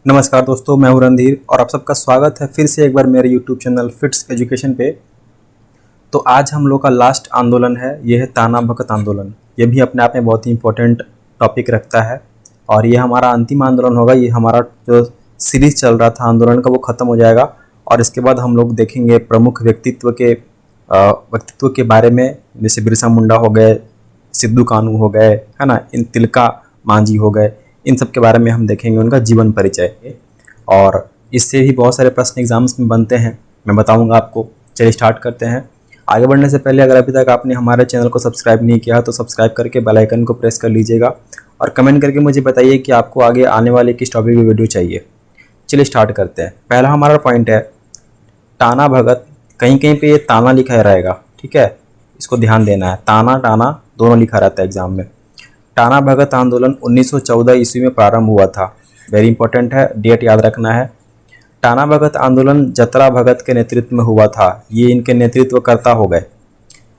नमस्कार दोस्तों, मैं हूं रणधीर और आप सबका स्वागत है फिर से एक बार मेरे YouTube चैनल फिट्स एजुकेशन पे। तो आज हम लोग का लास्ट आंदोलन है, ये है ताना भगत आंदोलन। ये भी अपने आप में बहुत ही इम्पोर्टेंट टॉपिक रखता है और ये हमारा अंतिम आंदोलन होगा। ये हमारा जो सीरीज चल रहा था आंदोलन का वो ख़त्म हो जाएगा और इसके बाद हम लोग देखेंगे प्रमुख व्यक्तित्व के बारे में, जैसे बिरसा मुंडा हो गए, सिद्धू कानू हो गए, है ना, इन तिलका मांझी हो गए, इन सब के बारे में हम देखेंगे उनका जीवन परिचय। और इससे भी बहुत सारे प्रश्न एग्जाम्स में बनते हैं, मैं बताऊंगा आपको। चलिए स्टार्ट करते हैं। आगे बढ़ने से पहले अगर अभी तक आपने हमारे चैनल को सब्सक्राइब नहीं किया तो सब्सक्राइब करके बेल आइकन को प्रेस कर लीजिएगा और कमेंट करके मुझे बताइए कि आपको आगे आने वाले किस टॉपिक की वीडियो चाहिए। चलिए स्टार्ट करते हैं। पहला हमारा पॉइंट है ताना भगत। कहीं कहीं पे ये ताना लिखा रहेगा, ठीक है, इसको ध्यान देना है। ताना टाना दोनों लिखा रहता है एग्जाम में। ताना भगत आंदोलन 1914 ईस्वी में प्रारंभ हुआ था। वेरी इंपॉर्टेंट है, डेट याद रखना है। ताना भगत आंदोलन जतरा भगत के नेतृत्व में हुआ था। ये इनके नेतृत्वकर्ता हो गए,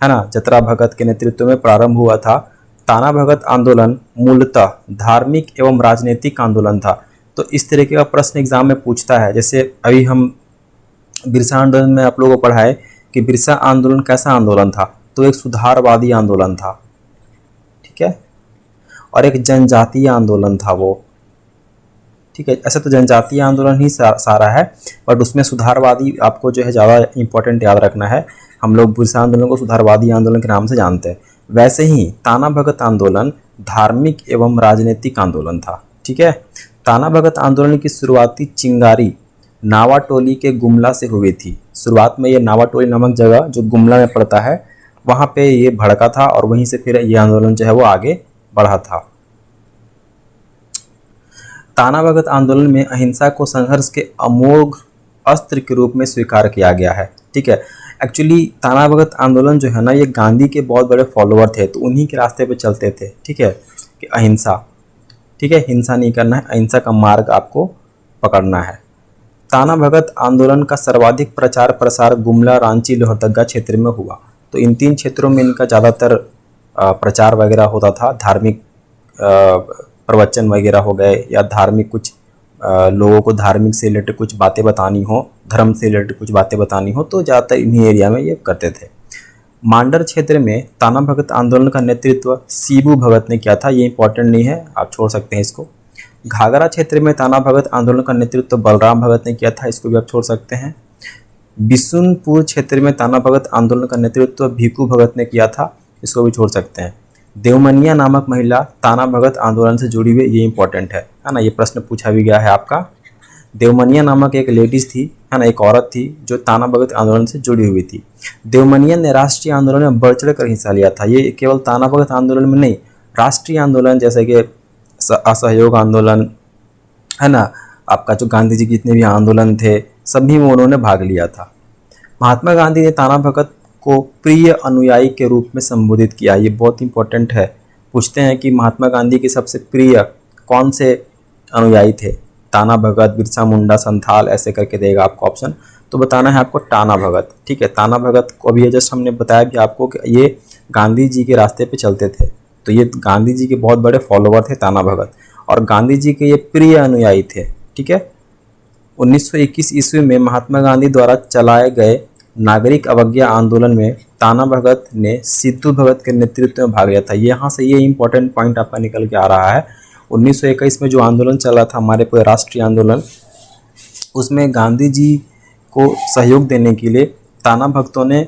है ना। जतरा भगत के नेतृत्व में प्रारंभ हुआ था। ताना भगत आंदोलन मूलतः धार्मिक एवं राजनीतिक आंदोलन था। तो इस तरीके का प्रश्न एग्जाम में पूछता है। जैसे अभी हम बिरसा आंदोलन में आप लोगों को पढ़ाए कि बिरसा आंदोलन कैसा आंदोलन था, तो एक सुधारवादी आंदोलन था, ठीक है, और एक जनजातीय आंदोलन था वो, ठीक है। ऐसे तो जनजातीय आंदोलन ही सारा है, बट उसमें सुधारवादी आपको जो है ज़्यादा इंपॉर्टेंट याद रखना है। हम लोग बिरसा आंदोलन को सुधारवादी आंदोलन के नाम से जानते हैं। वैसे ही ताना भगत आंदोलन धार्मिक एवं राजनीतिक आंदोलन था, ठीक है। ताना भगत आंदोलन की शुरुआती चिंगारी नावाटोली के गुमला से हुई थी। शुरुआत में ये नावाटोली नामक जगह जो गुमला में पड़ता है वहाँ पे ये भड़का था और वहीं से फिर ये आंदोलन जो है वो आगे बढ़ा था। ताना भगत आंदोलन में अहिंसा को संघर्ष के अमोघ अस्त्र के रूप में स्वीकार किया गया है, ठीक है। एक्चुअली ताना भगत आंदोलन जो है ना, ये गांधी के बहुत बड़े फॉलोअर थे, तो उन्हीं के रास्ते पे चलते थे, ठीक है, कि अहिंसा, ठीक है, हिंसा नहीं करना है, अहिंसा का मार्ग आपको पकड़ना है। ताना भगत आंदोलन का सर्वाधिक प्रचार प्रसार गुमला, रांची, लोहरदगा क्षेत्र में हुआ। तो इन तीन क्षेत्रों में इनका ज़्यादातर प्रचार वगैरह होता था। धार्मिक प्रवचन वगैरह हो गए या धार्मिक कुछ लोगों को धार्मिक से रिलेटेड कुछ बातें बतानी हो, धर्म से रिलेटेड कुछ बातें बतानी हो, तो ज़्यादातर इन्हीं एरिया में ये करते थे। मांडर क्षेत्र में ताना भगत आंदोलन का नेतृत्व सीबू भगत ने किया था। ये इंपॉर्टेंट नहीं है, आप छोड़ सकते हैं इसको। घाघरा क्षेत्र में ताना भगत आंदोलन का नेतृत्व बलराम भगत ने किया था, इसको भी आप छोड़ सकते हैं। बिशुनपुर क्षेत्र में ताना भगत आंदोलन का नेतृत्व भीखू भगत ने किया था, इसको भी छोड़ सकते हैं। देवमनिया नामक महिला ताना भगत आंदोलन से जुड़ी हुई, ये इंपॉर्टेंट है ना, ये प्रश्न पूछा भी गया है आपका। देवमनिया नामक एक लेडीज थी, है ना, एक औरत थी जो ताना भगत आंदोलन से जुड़ी हुई थी। देवमनिया ने राष्ट्रीय आंदोलन में बढ़ चढ़ कर हिस्सा लिया था। ये केवल ताना भगत आंदोलन में नहीं, राष्ट्रीय आंदोलन जैसे कि असहयोग आंदोलन, है ना, आपका जो गांधी जी के जितने भी आंदोलन थे सभी में उन्होंने भाग लिया था। महात्मा गांधी ने ताना भगत को प्रिय अनुयायी के रूप में संबोधित किया। ये बहुत इंपॉर्टेंट है, पूछते हैं कि महात्मा गांधी के सबसे प्रिय कौन से अनुयायी थे। ताना भगत, बिरसा मुंडा, संथाल, ऐसे करके देगा आपको ऑप्शन, तो बताना है आपको ताना भगत, ठीक है। ताना भगत को अभी जस्ट हमने बताया भी आपको कि ये गांधी जी के रास्ते पे चलते थे, तो ये गांधी जी के बहुत बड़े फॉलोवर थे ताना भगत, और गांधी जी के ये प्रिय अनुयायी थे, ठीक है। 1921 ईस्वी में महात्मा गांधी द्वारा चलाए गए नागरिक अवज्ञा आंदोलन में ताना भगत ने सिद्धू भगत के नेतृत्व में भाग लिया था। यहाँ से ये इंपॉर्टेंट पॉइंट आपका निकल के आ रहा है। 1921 में जो आंदोलन चला था हमारे पूरे राष्ट्रीय आंदोलन, उसमें गांधी जी को सहयोग देने के लिए ताना भगतों ने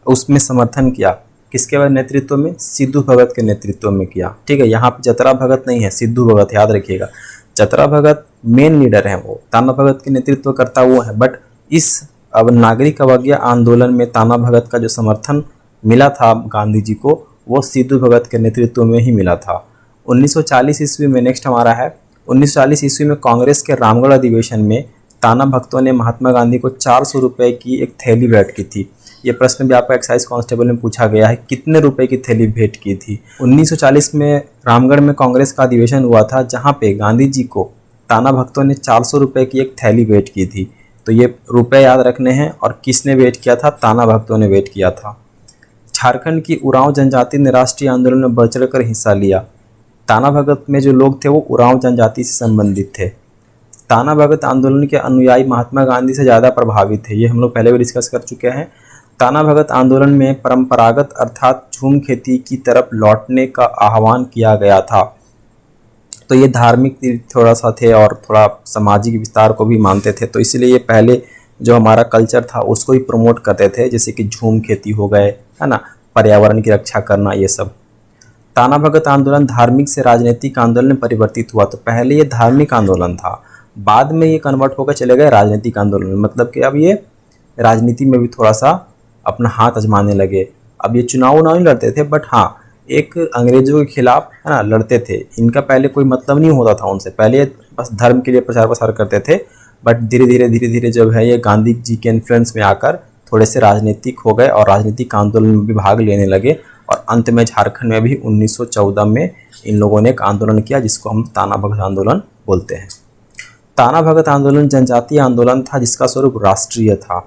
उसमें समर्थन किया। किसके नेतृत्व में? सिद्धू भगत के नेतृत्व में किया, ठीक है। यहाँ पे जतरा भगत नहीं है, सिद्धू भगत, याद रखिएगा। जतरा भगत मेन लीडर हैं, वो ताना भगत के नेतृत्व करता वो है, बट इस अब नागरिक अवज्ञा आंदोलन में ताना भगत का जो समर्थन मिला था गांधी जी को, वो सिद्धू भगत के नेतृत्व में ही मिला था। 1940 ईस्वी में नेक्स्ट हमारा है, 1940 ईस्वी में कांग्रेस के रामगढ़ अधिवेशन में ताना भक्तों ने महात्मा गांधी को 400 रुपये की एक थैली भेंट की थी। ये प्रश्न भी आपका एक्साइज कांस्टेबल में पूछा गया है, कितने रुपए की थैली भेंट की थी। 1940 में रामगढ़ में कांग्रेस का अधिवेशन हुआ था, जहाँ पे गांधी जी को ताना भक्तों ने 400 रुपये की एक थैली भेंट की थी। तो ये रुपए याद रखने हैं, और किसने वेट किया था? ताना भक्तों ने वेट किया था। झारखंड की उरांव जनजाति ने राष्ट्रीय आंदोलन में बढ़ चढ़कर हिस्सा लिया। ताना भगत में जो लोग थे वो उरांव जनजाति से संबंधित थे। ताना भगत आंदोलन के अनुयायी महात्मा गांधी से ज़्यादा प्रभावित थे, ये हम लोग पहले भी डिस्कस कर चुके हैं। ताना भगत आंदोलन में परंपरागत अर्थात झूम खेती की तरफ लौटने का आह्वान किया गया था। तो ये धार्मिक थोड़ा सा थे और थोड़ा सामाजिक विस्तार को भी मानते थे, तो इसलिए ये पहले जो हमारा कल्चर था उसको ही प्रमोट करते थे, जैसे कि झूम खेती हो गए, है ना, पर्यावरण की रक्षा करना, ये सब। ताना भगत आंदोलन धार्मिक से राजनीतिक आंदोलन में परिवर्तित हुआ। तो पहले ये धार्मिक आंदोलन था, बाद में ये कन्वर्ट होकर चले गए राजनीतिक आंदोलन में, मतलब कि अब ये राजनीति में भी थोड़ा सा अपना हाथ आजमाने लगे। अब ये चुनाव नहीं लड़ते थे, बट हाँ एक अंग्रेजों के खिलाफ, है ना, लड़ते थे। इनका पहले कोई मतलब नहीं होता था उनसे, पहले बस धर्म के लिए प्रचार प्रसार करते थे, बट धीरे धीरे जब है ये गांधी जी के इन्फ्लुएंस में आकर थोड़े से राजनीतिक हो गए और राजनीतिक आंदोलन में भी भाग लेने लगे। और अंत में झारखंड में भी 1914 में इन लोगों ने एक आंदोलन किया जिसको हम ताना भगत आंदोलन बोलते हैं। ताना भगत आंदोलन जनजातीय आंदोलन था जिसका स्वरूप राष्ट्रीय था।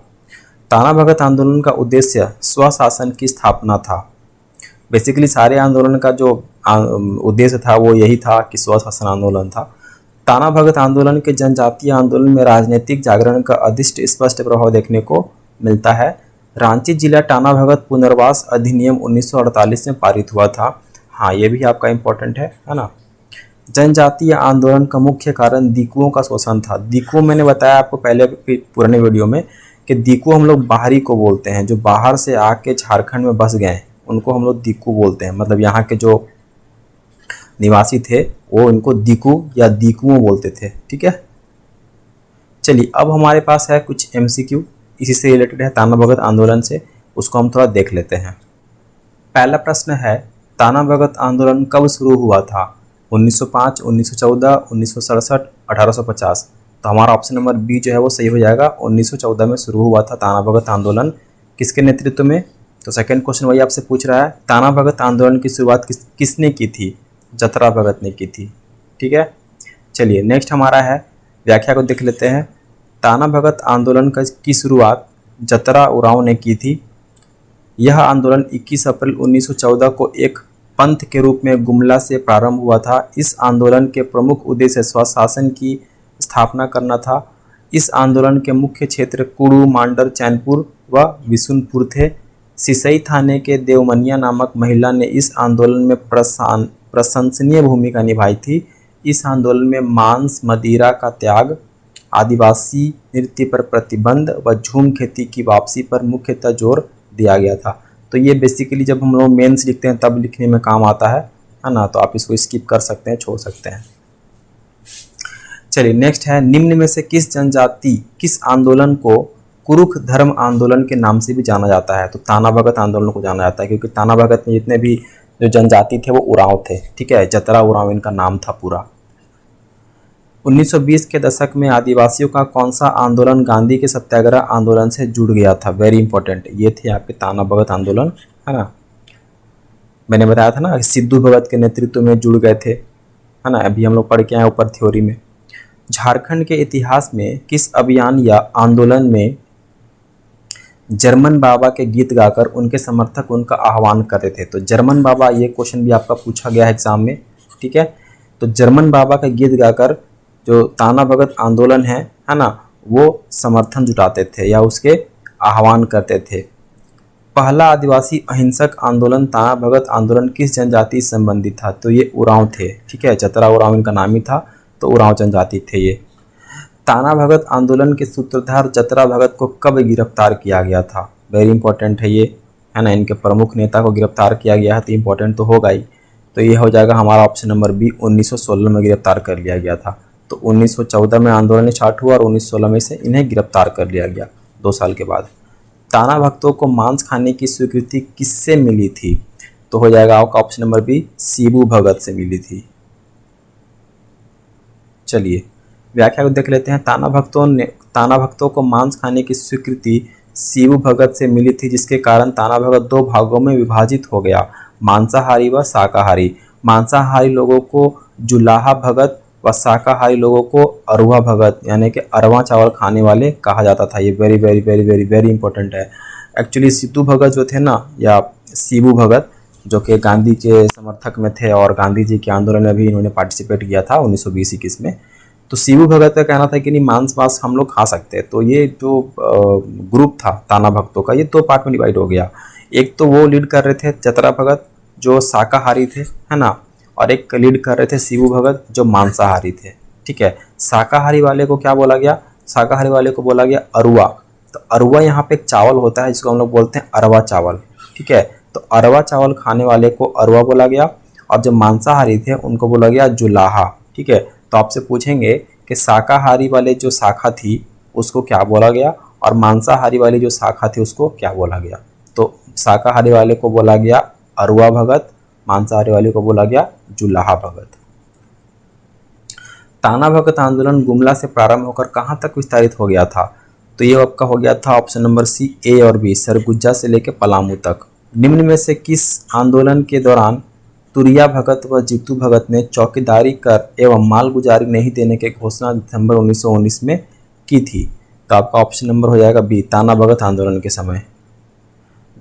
ताना भगत आंदोलन का उद्देश्य स्वशासन की स्थापना था। बेसिकली सारे आंदोलन का जो उद्देश्य था वो यही था कि स्वशासन आंदोलन था। ताना भगत आंदोलन के जनजातीय आंदोलन में राजनीतिक जागरण का अधिष्ट स्पष्ट प्रभाव देखने को मिलता है। रांची जिला टाना भगत पुनर्वास अधिनियम 1948 में पारित हुआ था। हाँ, ये भी आपका इम्पोर्टेंट है ना। जनजातीय आंदोलन का मुख्य कारण दीकुओं का शोषण था। दीकुओं मैंने बताया आपको पहले पुराने वीडियो में कि दीकू हम लोग बाहरी को बोलते हैं, जो बाहर से आके झारखंड में बस गए उनको हम लोग दीकू बोलते हैं। मतलब यहाँ के जो निवासी थे वो इनको दीकू या दीकुओं बोलते थे। ठीक है, चलिए अब हमारे पास है कुछ MCQ इसी से रिलेटेड है, ताना भगत आंदोलन से, उसको हम थोड़ा देख लेते हैं। पहला प्रश्न है, ताना भगत आंदोलन कब शुरू हुआ था? 1905, 1914, 1967, 1850। तो हमारा ऑप्शन नंबर बी जो है वो सही हो जाएगा। 1914 में शुरू हुआ था ताना भगत आंदोलन। किसके नेतृत्व में? तो सेकंड क्वेश्चन वही आपसे पूछ रहा है, ताना भगत आंदोलन की शुरुआत किसने की थी? जतरा भगत ने की थी। ठीक है, चलिए नेक्स्ट हमारा है, व्याख्या को देख लेते हैं। ताना भगत आंदोलन की शुरुआत जतरा उरांव ने की थी। यह आंदोलन 21 अप्रैल 1914 को एक पंथ के रूप में गुमला से प्रारंभ हुआ था। इस आंदोलन के प्रमुख उद्देश्य स्वशासन की स्थापना करना था। इस आंदोलन के मुख्य क्षेत्र कुड़ू, मांडर, चैनपुर व विशुनपुर थे। सिसई थाने के देवमनिया नामक महिला ने इस आंदोलन में प्रशंसनीय भूमिका निभाई थी। इस आंदोलन में मांस, मदिरा का त्याग, आदिवासी नृत्य पर प्रतिबंध व झूम खेती की वापसी पर मुख्यतः जोर दिया गया था। तो ये बेसिकली जब हम लोग मेंस लिखते हैं तब लिखने में काम आता है ना, तो आप इसको स्किप कर सकते हैं, छोड़ सकते हैं। चलिए नेक्स्ट है, निम्न में से किस जनजाति किस आंदोलन को कुरुख धर्म आंदोलन के नाम से भी जाना जाता है? तो ताना भगत आंदोलन को जाना जाता है, क्योंकि ताना भगत में जितने भी जो जनजाति थे वो उरांव थे। ठीक है, जतरा उरांव इनका नाम था पूरा। 1920 के दशक में आदिवासियों का कौन सा आंदोलन गांधी के सत्याग्रह आंदोलन से जुड़ गया था? वेरी इंपॉर्टेंट, ये थे आपके ताना भगत आंदोलन, है ना। मैंने बताया था ना, सिद्धू भगत के नेतृत्व में जुड़ गए थे, है ना। अभी हम लोग पढ़ के आए ऊपर थ्योरी में। झारखंड के इतिहास में किस अभियान या आंदोलन में जर्मन बाबा के गीत गाकर उनके समर्थक उनका आह्वान करते थे? तो जर्मन बाबा, ये क्वेश्चन भी आपका पूछा गया है एग्जाम में। ठीक है, तो जर्मन बाबा का गीत गाकर जो ताना भगत आंदोलन है ना, वो समर्थन जुटाते थे या उसके आह्वान करते थे। पहला आदिवासी अहिंसक आंदोलन ताना भगत आंदोलन किस जनजाति से संबंधित था? तो ये उरांव थे। ठीक है, जतरा उरांव इनका नाम ही था, तो उरांव जनजाति थे ये। ताना भगत आंदोलन के सूत्रधार जतरा भगत को कब गिरफ्तार किया गया था? वेरी इंपॉर्टेंट है ये, है ना। इनके प्रमुख नेता को गिरफ्तार किया गया है, तो इम्पोर्टेंट तो होगा ही। तो ये हो जाएगा हमारा ऑप्शन नंबर बी, 1916 में गिरफ्तार कर लिया गया था। तो 1914 में आंदोलन स्टार्ट हुआ और 1916 में से इन्हें गिरफ्तार कर लिया गया 2 साल के बाद। ताना भक्तों को मांस खाने की स्वीकृति किससे मिली थी? तो हो जाएगा आपका ऑप्शन नंबर बी, शिबू भगत से मिली थी। चलिए व्याख्या को देख लेते हैं। ताना भक्तों को मांस खाने की स्वीकृति शिबू भगत से मिली थी, जिसके कारण ताना भगत 2 भागों में विभाजित हो गया, मांसाहारी व शाकाहारी। मांसाहारी लोगों को जुलाहा भगत व शाकाहारी लोगों को अरुआ भगत, यानी कि अरवा चावल खाने वाले कहा जाता था। ये very very very very very important है। एक्चुअली सिद्धू भगत जो थे ना, या शिबू भगत, जो कि गांधी के समर्थक में थे और गांधी जी के आंदोलन में भी इन्होंने पार्टिसिपेट किया था 1920-21 में। तो शिबू भगत का कहना था कि नहीं मांस वास हम लोग खा सकते हैं। तो ये जो ग्रुप था ताना भक्तों का ये 2 पार्ट में डिवाइड हो गया। एक तो वो लीड कर रहे थे चतरा भगत जो शाकाहारी थे, है ना, और एक लीड कर रहे थे शिबू भगत जो मांसाहारी थे। ठीक है, शाकाहारी वाले को क्या बोला गया, शाकाहारी वाले को बोला गया अरुआ। तो अरुआ यहाँ पे एक चावल होता है जिसको हम लोग बोलते हैं अरवा चावल। ठीक है, तो अरवा चावल खाने वाले को अरुआ बोला गया, और जो मांसाहारी थे उनको बोला गया जुलाहा। ठीक है, तो आपसे पूछेंगे कि शाकाहारी वाले जो शाखा थी उसको क्या बोला गया, और मांसाहारी वाली जो शाखा थी उसको क्या बोला गया। तो शाकाहारी वाले को बोला गया अरुआ भगत, मांसाहारी वाले को बोला गया जुलाहा भगत। ताना भगत आंदोलन गुमला से प्रारंभ होकर कहाँ तक विस्तारित हो गया था, तो ये आपका हो गया था ऑप्शन नंबर सी ए और बी, सरगुजा से लेकर पलामू तक। निम्न में से किस आंदोलन के दौरान तुरिया भगत व जीतू भगत ने चौकीदारी कर एवं मालगुजारी नहीं देने की घोषणा दिसंबर 1919 में की थी। तो आपका ऑप्शन नंबर हो जाएगा बी, ताना भगत आंदोलन के समय।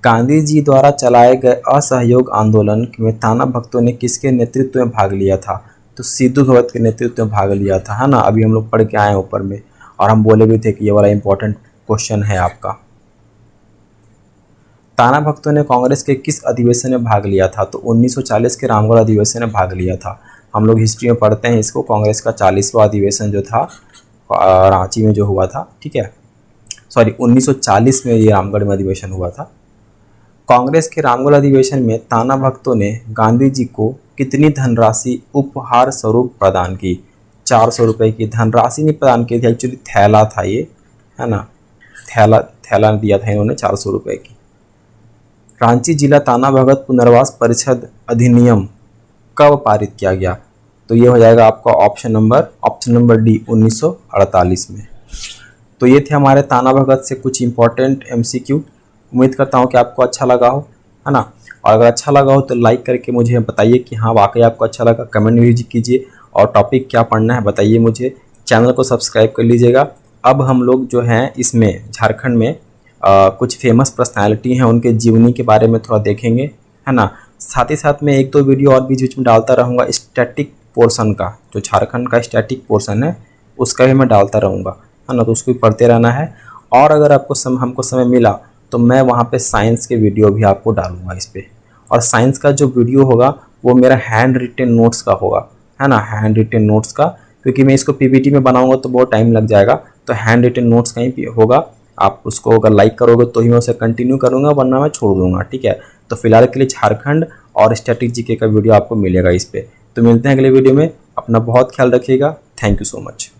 गांधी जी द्वारा चलाए गए असहयोग आंदोलन में ताना भक्तों ने किसके नेतृत्व में भाग लिया था, तो सिद्धू भगत के नेतृत्व में भाग लिया था, है ना। अभी हम लोग पढ़ के आए ऊपर में, और हम बोले भी थे कि ये वाला इंपॉर्टेंट क्वेश्चन है आपका। ताना भक्तों ने कांग्रेस के किस अधिवेशन में भाग लिया था, तो 1940 के रामगढ़ अधिवेशन में भाग लिया था। हम लोग हिस्ट्री में पढ़ते हैं इसको, कांग्रेस का 40वां अधिवेशन जो था रांची में जो हुआ था। ठीक है, सॉरी 1940 में ये रामगढ़ में अधिवेशन हुआ था। कांग्रेस के रामगढ़ अधिवेशन में ताना भक्तों ने गांधी जी को कितनी धनराशि उपहार स्वरूप प्रदान की, 400 रुपये की धनराशि नहीं प्रदान की थी, एक्चुअली थैला था ये, है ना, थैला दिया था इन्होंने 400 रुपये की। रांची जिला ताना भगत पुनर्वास परिषद अधिनियम कब पारित किया गया, तो ये हो जाएगा आपका ऑप्शन नंबर डी 1948 में। तो ये थे हमारे ताना भगत से कुछ इंपॉर्टेंट MCQ। उम्मीद करता हूँ कि आपको अच्छा लगा हो, है ना। और अगर अच्छा लगा हो तो लाइक करके मुझे बताइए कि हाँ वाकई आपको अच्छा लगा। कमेंट भी कीजिए, और टॉपिक क्या पढ़ना है बताइए मुझे। चैनल को सब्सक्राइब कर लीजिएगा। अब हम लोग जो हैं इसमें झारखंड में कुछ फेमस पर्सनालिटी हैं, उनके जीवनी के बारे में थोड़ा देखेंगे, है ना। साथ ही साथ मैं 1-2 वीडियो और बीच बीच में डालता रहूँगा स्टैटिक पोर्शन का, जो झारखंड का स्टैटिक पोर्शन है उसका भी मैं डालता रहूँगा, है ना। तो उसको भी पढ़ते रहना है। और अगर आपको हमको समय मिला तो मैं वहाँ पे साइंस के वीडियो भी आपको डालूँगा इस पर। और साइंस का जो वीडियो होगा वो मेरा हैंड रिटेन नोट्स का होगा, है ना, हैंड रिटेन नोट्स का, क्योंकि मैं इसको PPT में बनाऊँगा तो बहुत टाइम लग जाएगा। तो हैंड रिटेन नोट्स का ही होगा। आप उसको अगर लाइक करोगे तो ही मैं उसे कंटिन्यू करूँगा, वरना मैं छोड़ दूँगा। ठीक है, तो फिलहाल के लिए झारखंड और स्टैटिक GK का वीडियो आपको मिलेगा इस पर। तो मिलते हैं अगले वीडियो में। अपना बहुत ख्याल रखिएगा। Thank you so much.